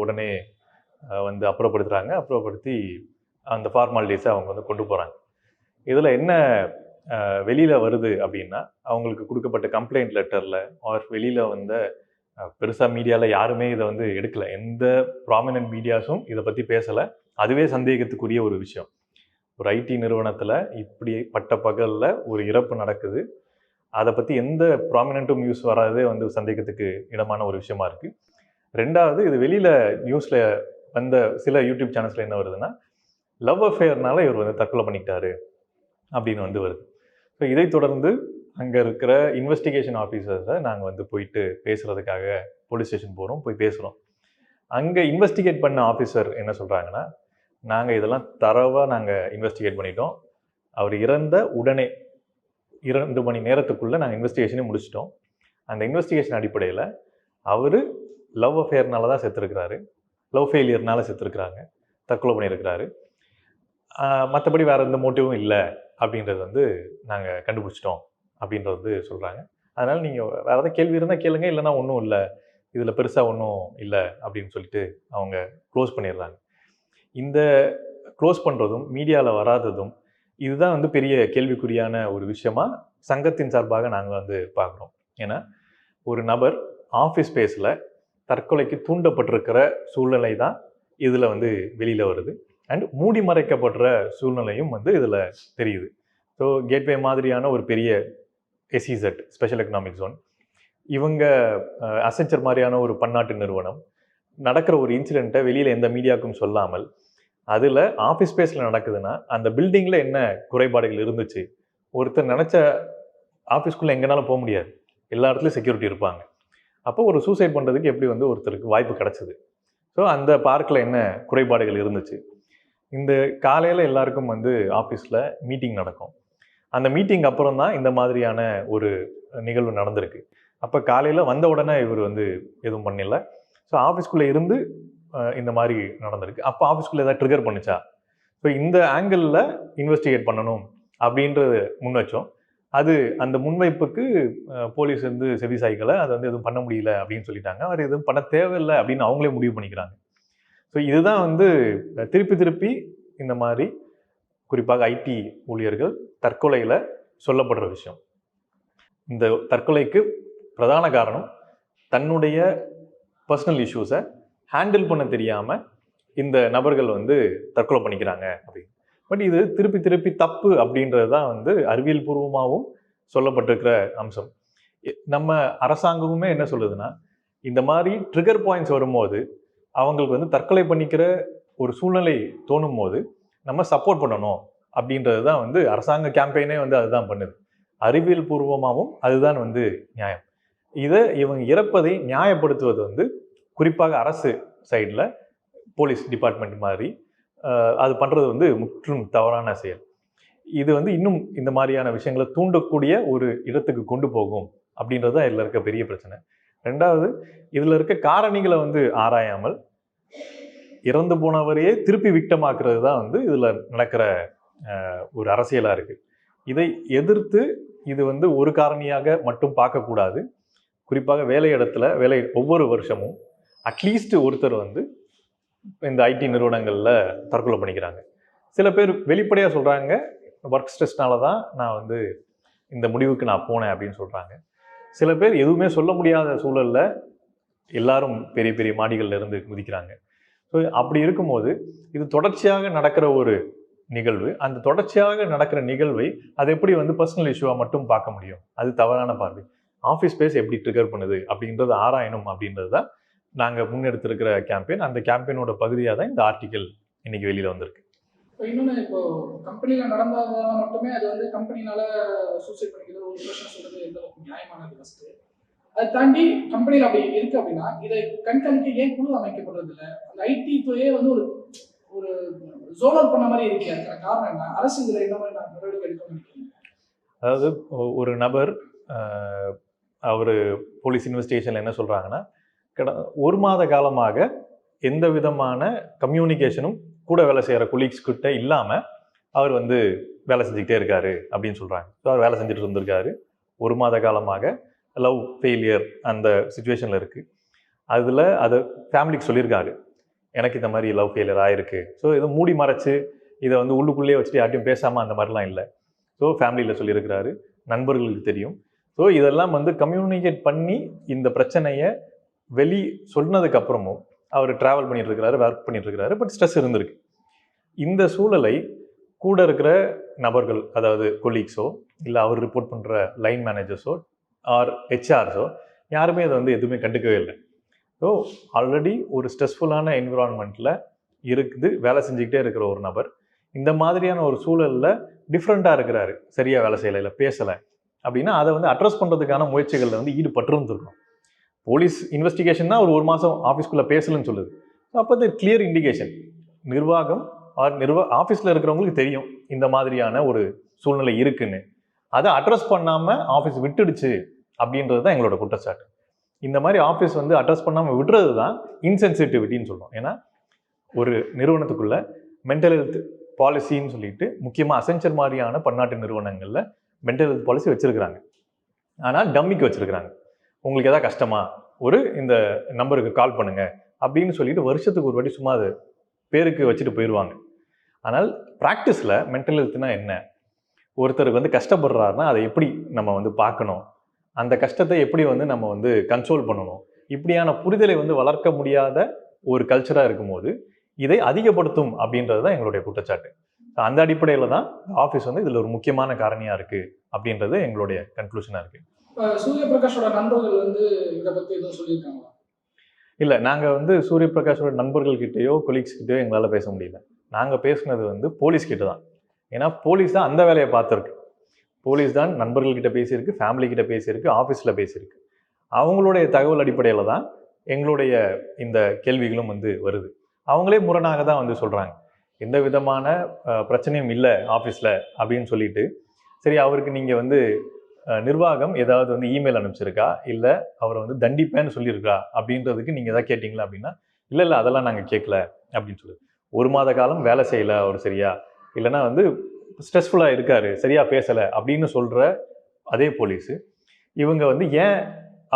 உடனே வந்து அப்புறப்படுத்துகிறாங்க. அப்புறப்படுத்தி அந்த ஃபார்மாலிட்டிஸை அவங்க வந்து கொண்டு போகிறாங்க. இதில் என்ன வெளியில் வருது அப்படின்னா, அவங்களுக்கு கொடுக்கப்பட்ட கம்ப்ளைண்ட் லெட்டரில் ஆர் வெளியில் வந்த பெருசாக மீடியாவில் யாருமே இதை வந்து எடுக்கலை. எந்த ப்ராமினன்ட் மீடியாஸும் இதை பற்றி பேசலை. அதுவே சந்தேகத்துக்குரிய ஒரு விஷயம். ஒரு ஐடி நிறுவனத்தில் இப்படி பட்ட பகலில் ஒரு இறப்பு நடக்குது. அதை பற்றி எந்த ப்ராமினெண்ட்டும் நியூஸ் வராதே வந்து சந்தேகத்துக்கு இடமான ஒரு விஷயமா இருக்குது. ரெண்டாவது, இது வெளியில் நியூஸில் வந்த சில யூடியூப் சேனல்ஸில் என்ன வருதுன்னா, லவ் அஃபேர்னால இவர் வந்து தற்கொலை பண்ணிக்கிட்டாரு அப்படின்னு வந்து வருது. ஸோ இதை தொடர்ந்து அங்கே இருக்கிற இன்வெஸ்டிகேஷன் ஆஃபீஸர்ஸை நாங்கள் வந்து போயிட்டு பேசுகிறதுக்காக போலீஸ் ஸ்டேஷன் போகிறோம், போய் பேசுகிறோம். அங்கே இன்வெஸ்டிகேட் பண்ண ஆஃபீஸர் என்ன சொல்கிறாங்கன்னா, நாங்கள் இதெல்லாம் தரவாக நாங்கள் இன்வெஸ்டிகேட் பண்ணிட்டோம். அவர் இறந்த உடனே 2 மணி நேரத்துக்குள்ளே நாங்கள் இன்வெஸ்டிகேஷனே முடிச்சிட்டோம். அந்த இன்வெஸ்டிகேஷன் அடிப்படையில் அவர் லவ் அஃபேர்னால தான் செத்துருக்கிறாரு, லவ் ஃபெயிலியர்னால செத்துருக்கிறாங்க, தற்கொலை பண்ணியிருக்கிறாரு. மற்றபடி வேறு எந்த மோட்டிவும் இல்லை அப்படின்றது வந்து நாங்கள் கண்டுபிடிச்சிட்டோம் அப்படின்றது வந்து சொல்கிறாங்க. அதனால் நீங்கள் வேறு ஏதாவது கேள்வி இருந்தால் கேளுங்க, இல்லைனா ஒன்றும் இல்லை, இதில் பெருசாக ஒன்றும் இல்லை அப்படின்னு சொல்லிட்டு அவங்க க்ளோஸ் பண்ணிடுறாங்க. இந்த க்ளோஸ் பண்ணுறதும் மீடியாவில் வராததும் இதுதான் வந்து பெரிய கேள்விக்குறியான ஒரு விஷயமா சங்கத்தின் சார்பாக நாங்கள் வந்து பார்க்குறோம். ஏன்னா ஒரு நபர் ஆஃபீஸ் ஸ்பேஸில் தற்கொலைக்கு தூண்டப்பட்டிருக்கிற சூழ்நிலை தான் இதில் வந்து வெளியில் வருது. அண்ட் மூடி மறைக்கப்படுற சூழ்நிலையும் வந்து இதில் தெரியுது. ஸோ கேட்வே மாதிரியான ஒரு பெரிய எஸ்இசட் ஸ்பெஷல் எக்கனாமிக் ஜோன், இவங்க அசென்சர் மாதிரியான ஒரு பன்னாட்டு நிறுவனம் நடக்கிற ஒரு இன்சிடெண்ட்டை வெளியில் எந்த மீடியாவுக்கும் சொல்லாமல், அதில் ஆஃபீஸ் ஸ்பேஸில் நடக்குதுன்னா அந்த பில்டிங்கில் என்ன குறைபாடுகள் இருந்துச்சு, ஒருத்தர் நினச்ச ஆஃபீஸ்க்குள்ளே எங்கேனாலும் போக முடியாது, எல்லா இடத்துலையும் செக்யூரிட்டி இருப்பாங்க. அப்போ ஒரு சூசைட் பண்ணுறதுக்கு எப்படி வந்து ஒருத்தருக்கு வாய்ப்பு கிடச்சிது, ஸோ அந்த பார்க்கில் என்ன குறைபாடுகள் இருந்துச்சு. இந்த காலையில் எல்லாருக்கும் வந்து ஆஃபீஸில் மீட்டிங் நடக்கும். அந்த மீட்டிங் அப்புறம் தான் இந்த மாதிரியான ஒரு நிகழ்வு நடந்திருக்கு. அப்போ காலையில் வந்த உடனே இவர் வந்து எதுவும் பண்ணல. ஸோ ஆஃபீஸ்க்குள்ளே இருந்து இந்த மாதிரி நடந்திருக்கு. அப்போ ஆஃபீஸ்க்குள்ளே ஏதாவது ட்ரிகர் பண்ணிச்சா, ஸோ இந்த ஆங்கிளில் இன்வெஸ்டிகேட் பண்ணணும் அப்படின்றது முன் வச்சோம். அது அந்த முன்வைப்புக்கு போலீஸ் வந்து செவி சாய்க்கலை, அதை வந்து எதுவும் பண்ண முடியல அப்படின்னு சொல்லிட்டாங்க. அவர் எதுவும் பண்ண தேவையில்லை அப்படின்னு அவங்களே முடிவு பண்ணிக்கிறாங்க. ஸோ இதுதான் வந்து திருப்பி திருப்பி இந்த மாதிரி குறிப்பாக ஐடி ஊழியர்கள் தற்கொலையில் சொல்லப்படுற விஷயம். இந்த தற்கொலைக்கு பிரதான காரணம் தன்னுடைய பர்சனல் இஷ்யூஸை ஹேண்டில் பண்ண தெரியாமல் இந்த நபர்கள் வந்து தற்கொலை பண்ணிக்கிறாங்க அப்படின்னு. பட் இது திருப்பி திருப்பி தப்பு அப்படின்றது தான் வந்து அறிவியல் பூர்வமாகவும் சொல்லப்பட்டிருக்கிற அம்சம். நம்ம அரசாங்கமுமே என்ன சொல்லுதுன்னா, இந்த மாதிரி ட்ரிகர் பாயிண்ட்ஸ் வரும்போது அவங்களுக்கு வந்து தற்கொலை பண்ணிக்கிற ஒரு சூழ்நிலை தோணும் போது நம்ம சப்போர்ட் பண்ணணும் அப்படின்றது தான் வந்து அரசாங்க கேம்பெயினே வந்து அதுதான் பண்ணுது. அறிவியல் பூர்வமாகவும் அதுதான் வந்து நியாயம். இதை இவங்க இறப்பதை நியாயப்படுத்துவது வந்து குறிப்பாக அரசு சைடில் போலீஸ் டிபார்ட்மெண்ட் மாதிரி அது பண்ணுறது வந்து முற்றும் தவறான செயல். இது வந்து இன்னும் இந்த மாதிரியான விஷயங்களை தூண்டக்கூடிய ஒரு இடத்துக்கு கொண்டு போகும் அப்படின்றது தான் இதில் இருக்க பெரிய பிரச்சனை. ரெண்டாவது, இதில் இருக்க காரணிகளை வந்து ஆராயாமல் இறந்து போனவரையே திருப்பி விக்டமாக்குறது தான் வந்து இதில் நடக்கிற ஒரு அரசியலாக இருக்குது. இதை எதிர்த்து இது வந்து ஒரு காரணியாக மட்டும் பார்க்கக்கூடாது. குறிப்பாக வேலை இடத்துல ஒவ்வொரு வருஷமும் அட்லீஸ்ட் ஒருத்தர் வந்து இந்த ஐடி நிறுவனங்களில் தற்கொலை பண்ணிக்கிறாங்க. சில பேர் வெளிப்படையாக சொல்கிறாங்க, ஒர்க் ஸ்ட்ரெஸ்னால தான் நான் வந்து இந்த முடிவுக்கு நான் போனேன் அப்படின்னு சொல்கிறாங்க. சில பேர் எதுவுமே சொல்ல முடியாத சூழலில் எல்லாரும் பெரிய பெரிய மாடிகளில் இருந்து குதிக்கிறாங்க. ஸோ அப்படி இருக்கும்போது இது தொடர்ச்சியாக நடக்கிற ஒரு நிகழ்வு. அந்த தொடர்ச்சியாக நடக்கிற நிகழ்வை அது எப்படி வந்து பர்சனல் இஷ்யூவாக மட்டும் பார்க்க முடியும்? அது தவறான பார்வை. ஆஃபீஸ் ஸ்பேஸ் எப்படி ட்ரிகர் பண்ணுது அப்படின்றது ஆராயணும் அப்படின்றது தான் நாங்கள் முன்னெடுத்திருக்கிற கேம்பெயின். அந்த கேம்பெயினோட பகுதியாக தான் இந்த ஆர்டிக்கல் இன்னைக்கு வெளியில் வந்திருக்கு. இன்னொன்று, இப்போ கம்பெனியில் நடந்ததுனால மட்டுமே அது வந்து கம்பெனினால சூசைட் பண்ணிக்கிறது ஒரு பிரச்சனை சொல்றது எந்த அளவுக்கு நியாயமானது ஃபஸ்ட்டு. அதை தாண்டி கம்பெனியில் அப்படி இருக்கு அப்படின்னா இதை கண்காணிக்க ஏன் குழு அமைக்கப்படுறது இல்லை? அந்த ஐடி துறையே வந்து ஒரு ஒரு ஜோனல் பண்ண மாதிரி இருக்கு. அதுக்கான காரணம் என்ன? அரசு இதில் என்ன மாதிரி நடவடிக்கை எடுக்கணும்னு நினைக்கிறேன். அதாவது ஒரு நபர் அவர் போலீஸ் இன்வெஸ்டிகேஷனில் என்ன சொல்கிறாங்கன்னா, ஒரு மாத காலமாக எந்த விதமான கம்யூனிகேஷனும் கூட வேலை செய்கிற கொலீக்ஸ் கிட்ட இல்லாமல் அவர் வந்து வேலை செஞ்சுக்கிட்டே இருக்காரு அப்படின்னு சொல்கிறாங்க. ஸோ அவர் வேலை செஞ்சுட்டு இருந்திருக்காரு. 1 மாத காலமாக லவ் ஃபெயிலியர் அந்த சுச்சுவேஷனில் இருக்குது. அதில் அதை ஃபேமிலிக்கு சொல்லியிருக்காரு. எனக்கு இந்த மாதிரி லவ் ஃபெயிலியர் ஆயிருக்கு. ஸோ இதை மூடி மறைச்சு இதை வந்து உள்ளுக்குள்ளேயே வச்சுட்டு யார்ட்டையும் பேசாமல் அந்த மாதிரிலாம் இல்லை. ஸோ ஃபேமிலியில் சொல்லியிருக்கிறாரு, நண்பர்களுக்கு தெரியும். ஸோ இதெல்லாம் வந்து கம்யூனிகேட் பண்ணி இந்த பிரச்சனையை வெளி சொன்னதுக்கு அப்புறமும் அவர் ட்ராவல் பண்ணிட்டு இருக்கிறாரு, ஒர்க் பண்ணிட்டு இருக்கிறாரு. பட் ஸ்ட்ரெஸ் இருந்திருக்கு. இந்த சூழலை கூட இருக்கிற நபர்கள், அதாவது கொலீக்ஸோ இல்லை அவர் ரிப்போர்ட் பண்ணுற லைன் மேனேஜர்ஸோ ஆர் ஹெச்ஆர்ஸோ யாருமே அதை வந்து எதுவுமே கண்டுக்கவே இல்லை. ஸோ ஆல்ரெடி ஒரு ஸ்ட்ரெஸ்ஃபுல்லான என்விரான்மெண்ட்டில் இருக்குது, வேலை செஞ்சுக்கிட்டே இருக்கிற ஒரு நபர் இந்த மாதிரியான ஒரு சூழலில் டிஃப்ரெண்ட்டாக இருக்கிறாரு, சரியாக வேலை செய்யலை, இல்லை பேசலை அப்படின்னா அதை வந்து அட்ரஸ் பண்ணுறதுக்கான முயற்சிகளில் வந்து ஈடுபட்டிருந்துருக்கணும். போலீஸ் இன்வெஸ்டிகேஷன்னா ஒரு மாதம் ஆஃபீஸ்க்குள்ளே பேசலன்னு சொல்லுது. அப்போ அது கிளியர் இண்டிகேஷன். நிர்வாகம் ஆஃபீஸில் இருக்கிறவங்களுக்கு தெரியும் இந்த மாதிரியான ஒரு சூழ்நிலை இருக்குன்னு. அதை அட்ரஸ் பண்ணாமல் ஆஃபீஸ் விட்டுடுச்சு அப்படின்றது தான் எங்களோட குற்றச்சாட்டு. இந்த மாதிரி ஆஃபீஸ் வந்து அட்ரஸ் பண்ணாமல் விடுறது தான் இன்சென்சிட்டிவிட்டின்னு சொல்லுவோம். ஏன்னா ஒரு நிறுவனத்துக்குள்ள மென்டல் ஹெல்த் பாலிசின்னு சொல்லிட்டு முக்கியமாக அசென்சர் மாதிரியான பன்னாட்டு நிறுவனங்களில் மென்டல் ஹெல்த் பாலிசி வச்சுருக்கிறாங்க. ஆனால் டம்மிக்கு வச்சுருக்கிறாங்க. உங்களுக்கு எதாவது கஷ்டமா இந்த நம்பருக்கு கால் பண்ணுங்கள் அப்படின்னு சொல்லிட்டு வருஷத்துக்கு ஒரு வாட்டி சும்மா அது பேருக்கு வச்சுட்டு போயிடுவாங்க. ஆனால் ப்ராக்டிஸில் மென்டல் ஹெல்த்னா என்ன, ஒருத்தருக்கு வந்து கஷ்டப்படுறாருன்னா அதை எப்படி நம்ம வந்து பார்க்கணும், அந்த கஷ்டத்தை எப்படி வந்து நம்ம வந்து கன்ட்ரோல் பண்ணணும், இப்படியான புரிதலை வந்து வளர்க்க முடியாத ஒரு கல்ச்சராக இருக்கும்போது இதை அதிகப்படுத்தும் அப்படின்றது தான் எங்களுடைய குற்றச்சாட்டு. அந்த அடிப்படையில் தான் ஆஃபீஸ் வந்து இதில் ஒரு முக்கியமான காரணியாக இருக்குது அப்படின்றது எங்களுடைய கன்க்ளூஷனாக இருக்குது. சூரிய பிரகாஷோட நண்பர்கள் வந்து இதை பற்றி எதுவும் சொல்லியிருக்காங்களா? இல்லை, நாங்கள் வந்து சூரிய பிரகாஷோட நண்பர்கள்கிட்டயோ கொலீக்ஸ்கிட்டயோ எங்களால் பேச முடியல. நாங்கள் பேசுனது வந்து போலீஸ்கிட்ட தான். ஏன்னா போலீஸ் தான் அந்த வேலையை பார்த்துருக்கு. போலீஸ் தான் நண்பர்கள்கிட்ட பேசியிருக்கு, ஃபேமிலிக்கிட்ட பேசியிருக்கு, ஆஃபீஸில் பேசியிருக்கு. அவங்களுடைய தகவல் அடிப்படையில் தான் எங்களுடைய இந்த கேள்விகளும் வந்து வருது. அவங்களே முரணாக தான் வந்து சொல்கிறாங்க. எந்த விதமான பிரச்சனையும் இல்லை ஆஃபீஸில் அப்படின்னு சொல்லிட்டு, சரி அவருக்கு நீங்கள் வந்து நிர்வாகம் ஏதாவது வந்து இமெயில் அனுப்பிச்சிருக்கா, இல்லை அவரை வந்து தண்டிப்பேன்னு சொல்லியிருக்கா அப்படின்றதுக்கு நீங்கள் எதாவது கேட்டிங்களா அப்படின்னா, இல்லை அதெல்லாம் நாங்கள் கேட்கல அப்படின்னு சொல்லுது. 1 மாத காலம் வேலை செய்யலை அவர் சரியா, இல்லைனா வந்து ஸ்ட்ரெஸ்ஃபுல்லாக இருக்கார், சரியாக பேசலை அப்படின்னு சொல்கிற அதே போலீஸு இவங்க வந்து ஏன்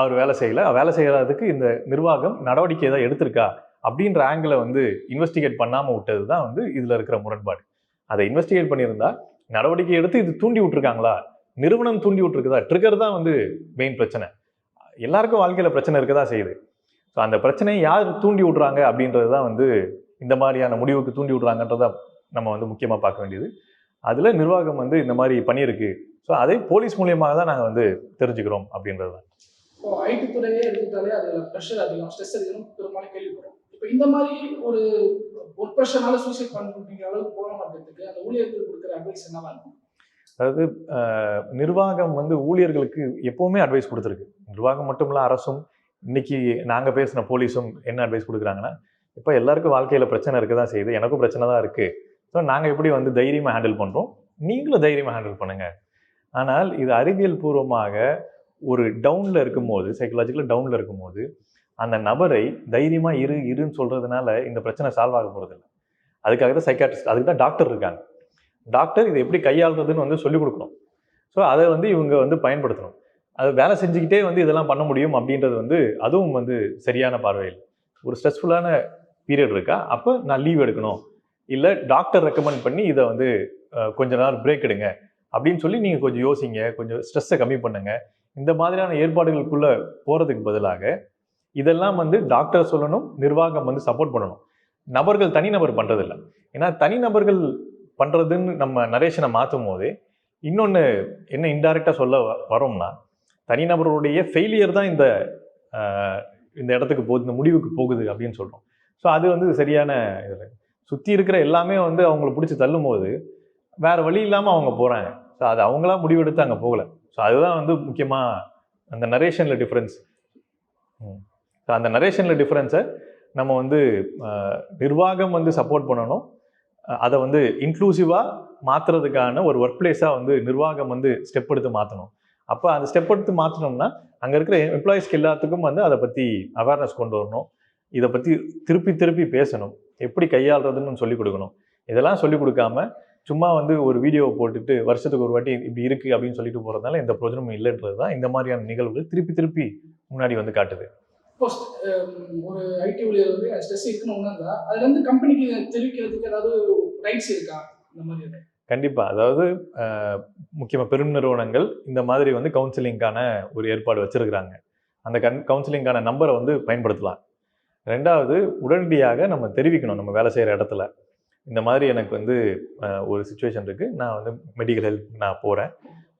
அவர் வேலை செய்யலை, வேலை செய்யறதுக்கு இந்த நிர்வாகம் நடவடிக்கை ஏதாவது எடுத்திருக்கா அப்படின்ற ஆங்கிளை வந்து இன்வெஸ்டிகேட் பண்ணாமல் விட்டது தான் வந்து இதில் இருக்கிற முரண்பாடு. அதை இன்வெஸ்டிகேட் பண்ணியிருந்தா நடவடிக்கை எடுத்து இது தூண்டி விட்டுருக்காங்களா, நிறுவனம் தூண்டி விட்டுருக்குதா, ட்ரிகர் தான் வந்து மெயின் பிரச்சனை. எல்லாருக்கும் வாழ்க்கையில் பிரச்சனை இருக்க தான் செய்யுது. ஸோ அந்த பிரச்சனையை யார் தூண்டி விட்றாங்க அப்படின்றது தான் வந்து இந்த மாதிரியான முடிவுக்கு தூண்டி விட்றாங்கன்றதை நம்ம வந்து முக்கியமாக பார்க்க வேண்டியது. அதில் நிர்வாகம் வந்து இந்த மாதிரி பண்ணியிருக்கு. ஸோ அதை போலீஸ் மூலியமாக தான் நாங்கள் வந்து தெரிஞ்சுக்கிறோம் அப்படின்றது தான். இப்போ ஐடி துறையே எடுத்துக்கிட்டாலே அதில் ப்ரெஷர் அதிகம், ஸ்ட்ரெஸ் அதிகம் பெரும்பாலும் கேள்விப்படும். இப்போ இந்த மாதிரி ஒரு ஒர்க் ப்ரெஷர்னால சூசைட் பண்ணுற அளவுக்கு போகிற மாற்றத்துக்கு அந்த ஊழியர்களுக்கு கொடுக்குற அட்வைஸ் என்னவா இருக்கும்? அதாவது நிர்வாகம் வந்து ஊழியர்களுக்கு எப்போவுமே அட்வைஸ் கொடுத்துருக்கு. நிர்வாகம் மட்டும் இல்லை, அரசும் இன்னைக்கு நாங்கள் பேசின போலீஸும் என்ன அட்வைஸ் கொடுக்குறாங்கன்னா, இப்போ எல்லாருக்கும் வாழ்க்கையில் பிரச்சனை இருக்க தான் செய்யுது, எனக்கும் பிரச்சனை தான் இருக்குது. ஸோ நாங்கள் எப்படி வந்து தைரியமாக ஹேண்டில் பண்ணுறோம், நீங்களும் தைரியமாக ஹேண்டில் பண்ணுங்கள். ஆனால் இது அறிவியல் பூர்வமாக ஒரு டவுனில் இருக்கும்போது, சைக்கலாஜிக்கலாக டவுனில் இருக்கும்போது அந்த நபரை தைரியமாக இருன்னு சொல்கிறதுனால இந்த பிரச்சனை சால்வ் ஆக போகிறதில்ல. அதுக்காக தான் சைக்காட்ரிஸ்ட், அதுக்கு தான் டாக்டர் இருக்காங்க. டாக்டர் இதை எப்படி கையாளுறதுன்னு வந்து சொல்லிக் கொடுக்கணும். ஸோ அதை வந்து இவங்க வந்து பயன்படுத்தணும். அது வேலை செஞ்சுக்கிட்டே வந்து இதெல்லாம் பண்ண முடியும் அப்படின்றது வந்து அதுவும் வந்து சரியான பார்வையில். ஒரு ஸ்ட்ரெஸ்ஃபுல்லான பீரியட் இருக்கா, அப்போ நான் லீவ் எடுக்கணும், இல்லை டாக்டர் ரெக்கமெண்ட் பண்ணி இதை வந்து கொஞ்ச நேரம் பிரேக் எடுங்க அப்படின்னு சொல்லி நீங்கள் கொஞ்சம் யோசிங்க, கொஞ்சம் ஸ்ட்ரெஸ்ஸை கம்மி பண்ணுங்க. இந்த மாதிரியான ஏற்பாடுகளுக்குள்ளே போகிறதுக்கு பதிலாக இதெல்லாம் வந்து டாக்டர் சொல்லணும், நிர்வாகம் வந்து சப்போர்ட் பண்ணணும். நபர்கள் தனிநபர் பண்ணுறதில்ல. ஏன்னா தனிநபர்கள் பண்ணுறதுன்னு நம்ம நரேஷனை மாற்றும் போதே இன்னொன்று என்ன இன்டைரக்டாக சொல்ல வரோம்னா, தனிநபருடைய ஃபெயிலியர் தான் இந்த இடத்துக்கு போகுது, இந்த முடிவுக்கு போகுது அப்படின்னு சொல்கிறோம். ஸோ அது வந்து சரியான இதில் சுற்றி இருக்கிற எல்லாமே வந்து அவங்கள பிடிச்சி தள்ளும் போது வேறு வழி இல்லாமல் அவங்க போகிறாங்க. ஸோ அது அவங்களா முடிவெடுத்து அங்கே போகலை. ஸோ அதுதான் வந்து முக்கியமாக அந்த நரேஷனில் டிஃப்ரென்ஸ். ஸோ அந்த நரேஷனில் டிஃப்ரென்ஸை நம்ம வந்து நிர்வாகம் வந்து சப்போர்ட் பண்ணணும். அதை வந்து இன்க்ளூசிவாக மாற்றுறதுக்கான ஒரு ஒர்க் பிளேஸாக வந்து நிர்வாகம் வந்து ஸ்டெப் எடுத்து மாற்றணும். அப்போ அந்த ஸ்டெப் எடுத்து மாற்றினோம்னா அங்கே இருக்கிற எம்ப்ளாயீஸ்க்கு எல்லாத்துக்கும் வந்து அதை பற்றி அவேர்னஸ் கொண்டு வரணும். இதை பற்றி திருப்பி பேசணும், எப்படி கையாளுறதுன்னு சொல்லிக் கொடுக்கணும். இதெல்லாம் சொல்லிக் கொடுக்காம சும்மா வந்து ஒரு வீடியோவை போட்டுட்டு வருஷத்துக்கு ஒரு வாட்டி இப்படி இருக்குது அப்படின்னு சொல்லிட்டு போகிறதுனால எந்த பிரயோஜனமும் இல்லைன்றது தான் இந்த மாதிரியான நிகழ்வுகள் திருப்பி முன்னாடி வந்து காட்டுது. சப்போஸ் ஒரு ஐடி ஊழியர் வந்து ஸ்ட்ரெஸ் இருக்குன்னு உணர்ந்தா அதுல இருந்து கம்பெனிக்கு தெரிவிக்கிறதுக்கு ஏதாவது ரைட்ஸ் இருக்கா இந்த மாதிரி? கண்டிப்பா. அதாவது முக்கியமா பெரும் நிறுவனங்கள் இந்த மாதிரி வந்து கவுன்சிலிங்கான ஒரு ஏற்பாடு வச்சிருக்கிறாங்க. அந்த கவுன்சிலிங்கான நம்பரை வந்து பயன்படுத்தலாம். 2வது உடனடியாக நம்ம தெரிவிக்கணும் நம்ம வேலை செய்கிற இடத்துல. இந்த மாதிரி எனக்கு வந்து ஒரு சிச்சுவேஷன் இருக்குது, நான் வந்து மெடிக்கல் ஹெல்ப் நான் போகிறேன்.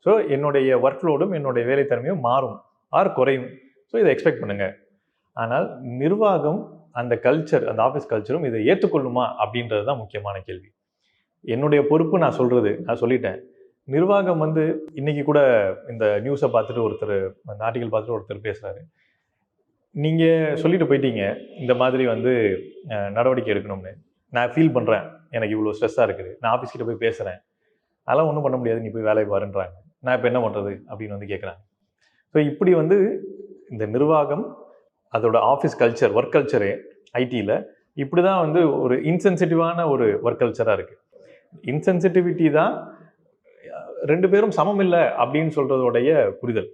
ஸோ என்னுடைய ஒர்க் லோடும் என்னுடைய வேலைத்தன்மையும் மாறும் ஆர் குறையும். ஸோ இதை எக்ஸ்பெக்ட் பண்ணுங்கள். ஆனால் நிர்வாகம் அந்த கல்ச்சர், அந்த ஆஃபீஸ் கல்ச்சரும் இதை ஏற்றுக்கொள்ளுமா அப்படின்றது தான் முக்கியமான கேள்வி. என்னுடைய பொறுப்பு நான் சொல்லிட்டேன். நிர்வாகம் வந்து இன்னைக்கு கூட இந்த நியூஸை பார்த்துட்டு அந்த ஆர்டிக்கல் பார்த்துட்டு ஒருத்தர் பேசுகிறாரு. நீங்கள் சொல்லிட்டு போயிட்டீங்க இந்த மாதிரி வந்து நடவடிக்கை எடுக்கணும்னு. நான் ஃபீல் பண்ணுறேன், எனக்கு இவ்வளோ ஸ்ட்ரெஸ்ஸாக இருக்குது, நான் ஆஃபீஸ் கிட்ட போய் பேசுகிறேன், அதெல்லாம் ஒன்றும் பண்ண முடியாது, நீ போய் வேலையை பாருன்றாங்க. நான் இப்போ என்ன பண்ணுறது அப்படின்னு வந்து கேட்குறாங்க. ஸோ இப்படி வந்து இந்த நிர்வாகம், அதோட ஆஃபீஸ் கல்ச்சர், ஒர்க் கல்ச்சரு ஐடியில் இப்படி தான் வந்து ஒரு இன்சென்சிட்டிவான ஒரு ஒர்க் கல்ச்சராக இருக்குது. இன்சென்சிட்டிவிட்டி தான் 2 பேரும் சமம் இல்லை அப்படின்னு சொல்கிறதோடைய புரிதல்.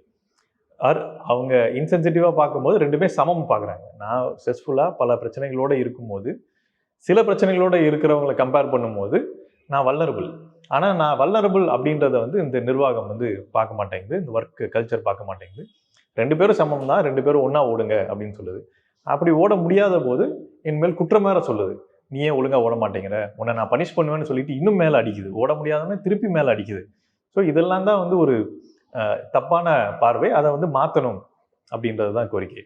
அவங்க இன்சென்சிட்டிவாக பார்க்கும்போது 2 சமம் பார்க்குறாங்க. நான் ஸ்ட்ரெஸ்ஃபுல்லாக பல பிரச்சனைகளோடு இருக்கும்போது, சில பிரச்சனைகளோடு இருக்கிறவங்களை கம்பேர் பண்ணும்போது நான் வல்னரபிள். ஆனால் நான் வல்னரபிள் அப்படின்றத வந்து இந்த நிர்வாகம் வந்து பார்க்க மாட்டேங்குது, இந்த ஒர்க் கல்ச்சர் பார்க்க மாட்டேங்குது. 2 பேரும் சமம் தான், 2 பேரும் ஒன்றா ஓடுங்க அப்படின்னு சொல்லுது. அப்படி ஓட முடியாத போது என் மேல் குற்றமேற சொல்லுது. நீ ஏன் ஒழுங்காக ஓட மாட்டேங்கிற, உன்னை நான் பனிஷ் பண்ணுவேன்னு சொல்லிட்டு இன்னும் மேலே அடிக்குது. ஓட முடியாதவனே திருப்பி மேலே அடிக்குது. ஸோ இதெல்லாம் தான் வந்து ஒரு தப்பான பார்வை. அதை வந்து மாற்றணும் அப்படின்றது தான் கோரிக்கை.